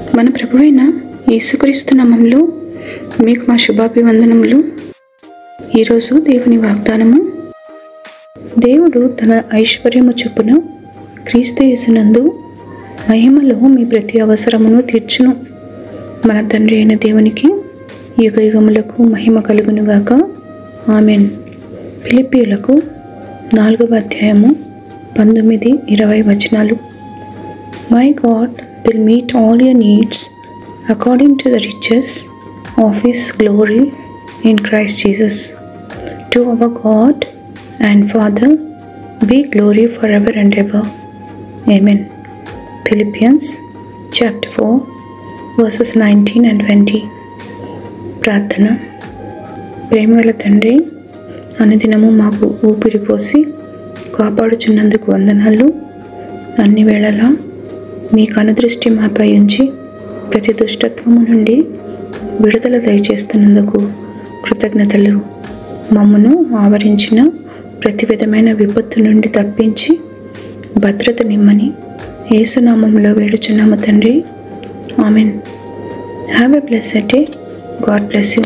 మన ప్రభువైన యేసుక్రీస్తు నామములో మీకు మా శుభాభివందనములు. ఈరోజు దేవుని వాగ్దానము. దేవుడు తన ఐశ్వర్యము చొప్పున క్రీస్తు యేసునందు మహిమలో మీ ప్రతి అవసరమును తీర్చును. మన తండ్రి అయిన దేవునికి యుగయుగములకు మహిమ కలుగునుగాక. ఆమెన్. ఫిలిప్పీయులకు 4వ అధ్యాయము 19-20 వచనాలు. My God will meet all your needs according to the riches of His glory in Christ Jesus. To our God and Father be glory forever and ever. Amen. Philippians chapter 4 verses 19 and 20. ప్రార్థన. ప్రేమగల తండ్రి, అనుదినము మాకు ఊపిరి పోసి కాపాడుచున్నందుకు వందనాలు. అన్ని వేళలా మీ కనుదృష్టి మాపై ఉంచి ప్రతి దుష్టత్వము నుండి విడుదల దయచేస్తున్నందుకు కృతజ్ఞతలు. మమ్మను ఆవరించిన ప్రతి విధమైన విపత్తు నుండి తప్పించి భద్రత నిమ్మని యేసునామములో వేడుచున్నాము తండ్రి. Amen. Have a blessed day. God bless you.